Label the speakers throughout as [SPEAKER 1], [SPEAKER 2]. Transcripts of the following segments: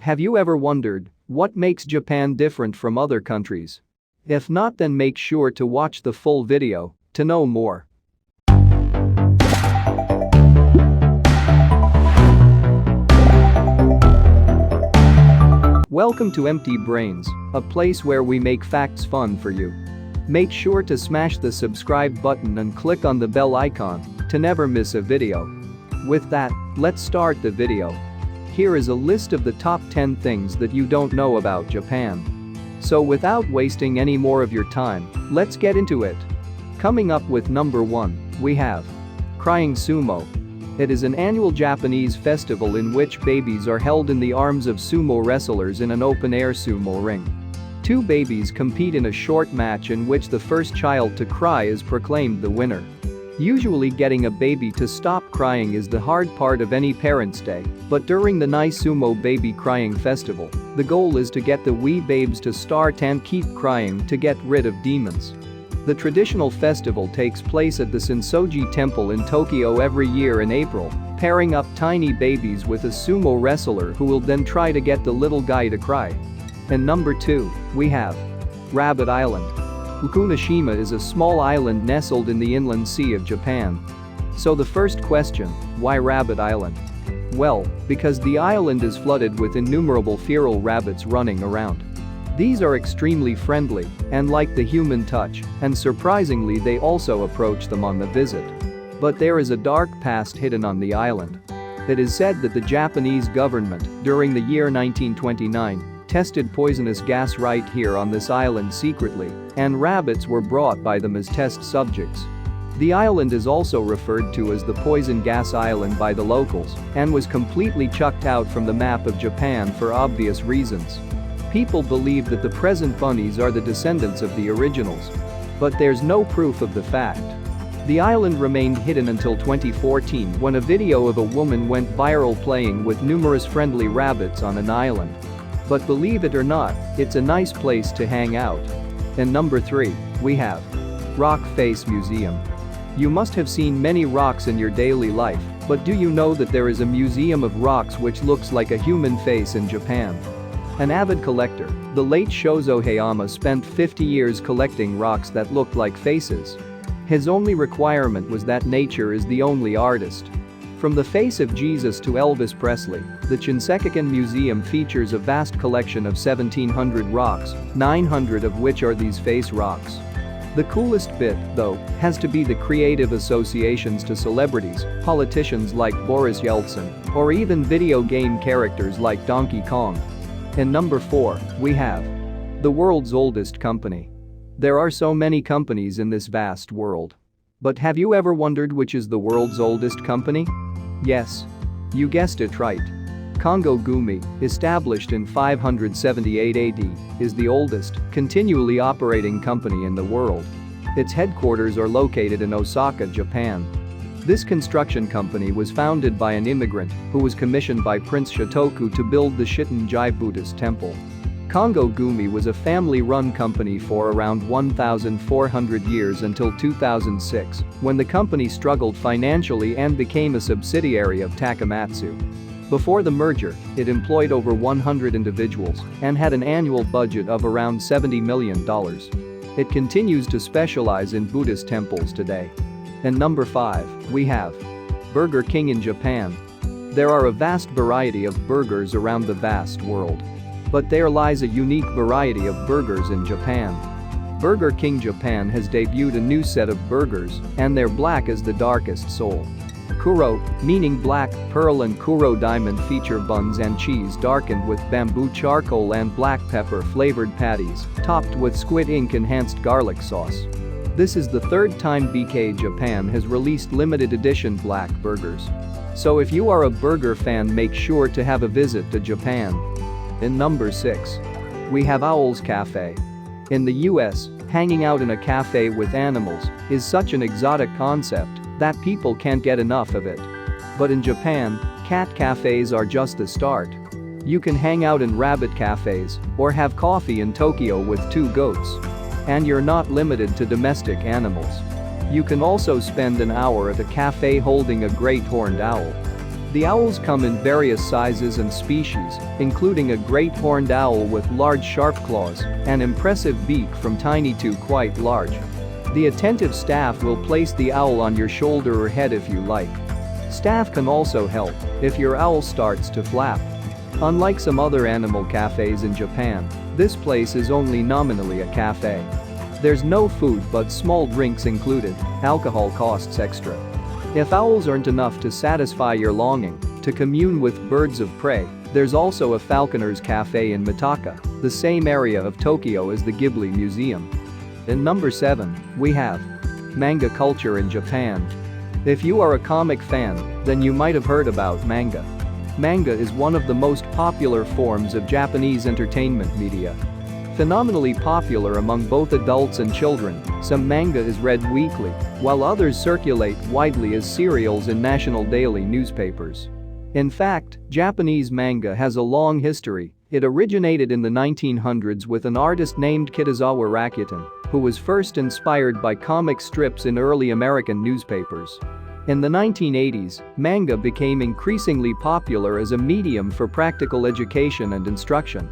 [SPEAKER 1] Have you ever wondered what makes Japan different from other countries? If not, then make sure to watch the full video to know more. Welcome to MTBrains, a place where we make facts fun for you. Make sure to smash the subscribe button and click on the bell icon to never miss a video. With that, let's start the video. Here is a list of the top 10 things that you don't know about Japan. So without wasting any more of your time, let's get into it. Coming up with number 1, we have Crying Sumo. It is an annual Japanese festival in which babies are held in the arms of sumo wrestlers in an open-air sumo ring. 2 babies compete in a short match in which the first child to cry is proclaimed the winner. Usually getting a baby to stop crying is the hard part of any parent's day, but during the Nice Sumo Baby Crying Festival, the goal is to get the wee babes to start and keep crying to get rid of demons. The traditional festival takes place at the Sensoji Temple in Tokyo every year in April, pairing up tiny babies with a sumo wrestler who will then try to get the little guy to cry. And number 2, we have Rabbit Island. Fukushima is a small island nestled in the inland sea of Japan. So the first question, why Rabbit Island? Well, because the island is flooded with innumerable feral rabbits running around. These are extremely friendly and like the human touch, and surprisingly they also approach them on the visit. But there is a dark past hidden on the island. It is said that the Japanese government, during the year 1929, tested poisonous gas right here on this island secretly, and rabbits were brought by them as test subjects. The island is also referred to as the Poison Gas Island by the locals and was completely chucked out from the map of Japan for obvious reasons. People believe that the present bunnies are the descendants of the originals. But there's no proof of the fact. The island remained hidden until 2014 when a video of a woman went viral playing with numerous friendly rabbits on an island. But believe it or not, it's a nice place to hang out. And number 3, we have Rock Face Museum. You must have seen many rocks in your daily life, but do you know that there is a museum of rocks which looks like a human face in Japan? An avid collector, the late Shozo Hayama spent 50 years collecting rocks that looked like faces. His only requirement was that nature is the only artist. From the face of Jesus to Elvis Presley, the Shinsegaken Museum features a vast collection of 1,700 rocks, 900 of which are these face rocks. The coolest bit, though, has to be the creative associations to celebrities, politicians like Boris Yeltsin, or even video game characters like Donkey Kong. And number 4, we have the world's oldest company. There are so many companies in this vast world. But have you ever wondered which is the world's oldest company? Yes. You guessed it right. Kongo Gumi, established in 578 AD, is the oldest, continually operating company in the world. Its headquarters are located in Osaka, Japan. This construction company was founded by an immigrant who was commissioned by Prince Shotoku to build the Shitenji Buddhist temple. Kongo Gumi was a family-run company for around 1,400 years until 2006, when the company struggled financially and became a subsidiary of Takamatsu. Before the merger, it employed over 100 individuals and had an annual budget of around $70 million. It continues to specialize in Buddhist temples today. And number 5, we have Burger King in Japan. There are a vast variety of burgers around the vast world. But there lies a unique variety of burgers in Japan. Burger King Japan has debuted a new set of burgers, and they're black as the darkest soul. Kuro, meaning black, pearl and Kuro diamond feature buns and cheese darkened with bamboo charcoal and black pepper flavored patties, topped with squid ink enhanced garlic sauce. This is the 3rd time BK Japan has released limited edition black burgers. So if you are a burger fan, make sure to have a visit to Japan. In number 6, we have Owl's Cafe. In the US, hanging out in a cafe with animals is such an exotic concept that people can't get enough of it. But in Japan, cat cafes are just the start. You can hang out in rabbit cafes or have coffee in Tokyo with 2 goats. And you're not limited to domestic animals. You can also spend an hour at a cafe holding a great horned owl. The owls come in various sizes and species, including a great horned owl with large sharp claws, an impressive beak from tiny to quite large. The attentive staff will place the owl on your shoulder or head if you like. Staff can also help if your owl starts to flap. Unlike some other animal cafes in Japan, this place is only nominally a cafe. There's no food but small drinks included, alcohol costs extra. If owls aren't enough to satisfy your longing to commune with birds of prey, there's also a falconer's cafe in Mitaka, the same area of Tokyo as the Ghibli Museum. In number 7, we have manga culture in Japan. If you are a comic fan, then you might have heard about manga. Manga is one of the most popular forms of Japanese entertainment media. Phenomenally popular among both adults and children, some manga is read weekly, while others circulate widely as serials in national daily newspapers. In fact, Japanese manga has a long history. It originated in the 1900s with an artist named Kitazawa Rakuten, who was first inspired by comic strips in early American newspapers. In the 1980s, manga became increasingly popular as a medium for practical education and instruction.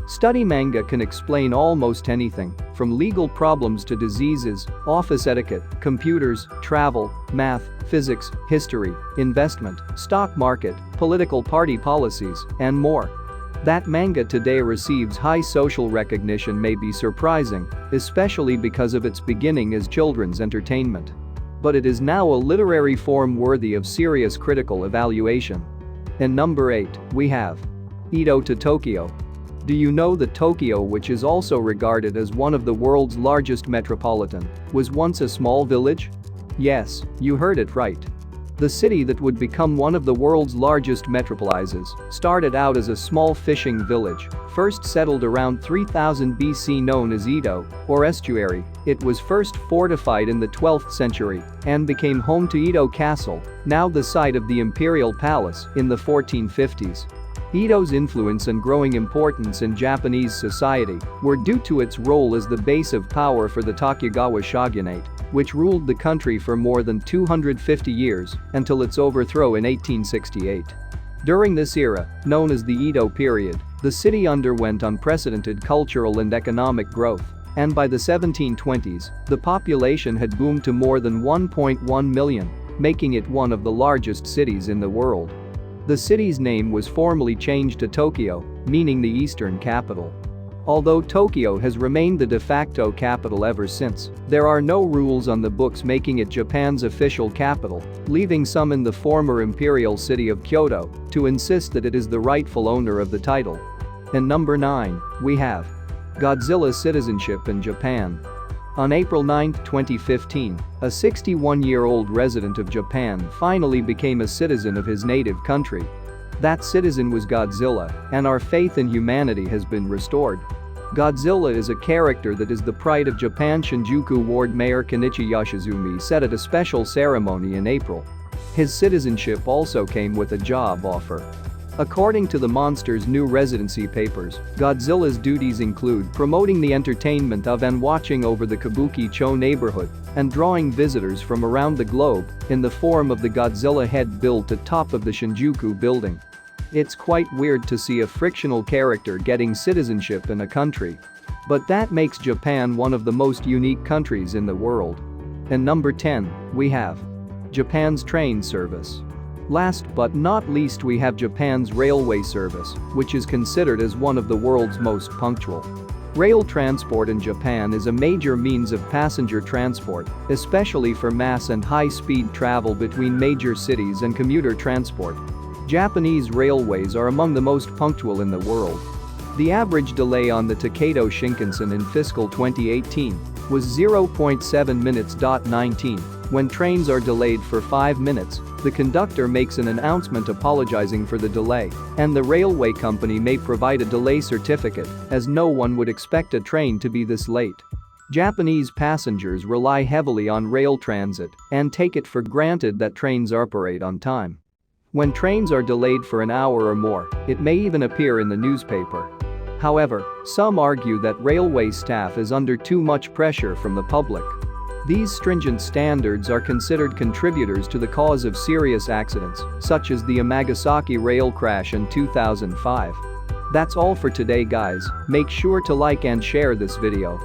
[SPEAKER 1] Study manga can explain almost anything, from legal problems to diseases, office etiquette, computers, travel, math, physics, history, investment, stock market, political party policies, and more. That manga today receives high social recognition may be surprising, especially because of its beginning as children's entertainment. But it is now a literary form worthy of serious critical evaluation. In number 8, we have Edo to Tokyo. Do you know that Tokyo, which is also regarded as one of the world's largest metropolitan, was once a small village? Yes, you heard it right. The city that would become one of the world's largest metropolises started out as a small fishing village, first settled around 3000 BC known as Edo, or estuary. It was first fortified in the 12th century and became home to Edo Castle, now the site of the imperial palace, in the 1450s. Edo's influence and growing importance in Japanese society were due to its role as the base of power for the Tokugawa shogunate, which ruled the country for more than 250 years until its overthrow in 1868. During this era, known as the Edo period, the city underwent unprecedented cultural and economic growth, and by the 1720s, the population had boomed to more than 1.1 million, making it one of the largest cities in the world. The city's name was formally changed to Tokyo, meaning the Eastern Capital. Although Tokyo has remained the de facto capital ever since, there are no rules on the books making it Japan's official capital, leaving some in the former imperial city of Kyoto to insist that it is the rightful owner of the title. In number 9, we have Godzilla's citizenship in Japan. On April 9, 2015, a 61-year-old resident of Japan finally became a citizen of his native country. That citizen was Godzilla, and our faith in humanity has been restored. Godzilla is a character that is the pride of Japan. Shinjuku Ward Mayor Kenichi Yoshizumi said at a special ceremony in April. His citizenship also came with a job offer. According to the monster's new residency papers, Godzilla's duties include promoting the entertainment of and watching over the Kabuki-cho neighborhood and drawing visitors from around the globe in the form of the Godzilla head built atop of the Shinjuku building. It's quite weird to see a fictional character getting citizenship in a country. But that makes Japan one of the most unique countries in the world. And number 10, we have Japan's train service. Last but not least, we have Japan's railway service, which is considered as one of the world's most punctual. Rail transport in Japan is a major means of passenger transport, especially for mass and high-speed travel between major cities and commuter transport. Japanese railways are among the most punctual in the world. The average delay on the Tokaido Shinkansen in fiscal 2018 was 0.7 minutes. 19. When trains are delayed for 5 minutes, the conductor makes an announcement apologizing for the delay, and the railway company may provide a delay certificate, as no one would expect a train to be this late. Japanese passengers rely heavily on rail transit and take it for granted that trains operate on time. When trains are delayed for an hour or more, it may even appear in the newspaper. However, some argue that railway staff is under too much pressure from the public. These stringent standards are considered contributors to the cause of serious accidents, such as the Amagasaki rail crash in 2005. That's all for today guys, make sure to like and share this video.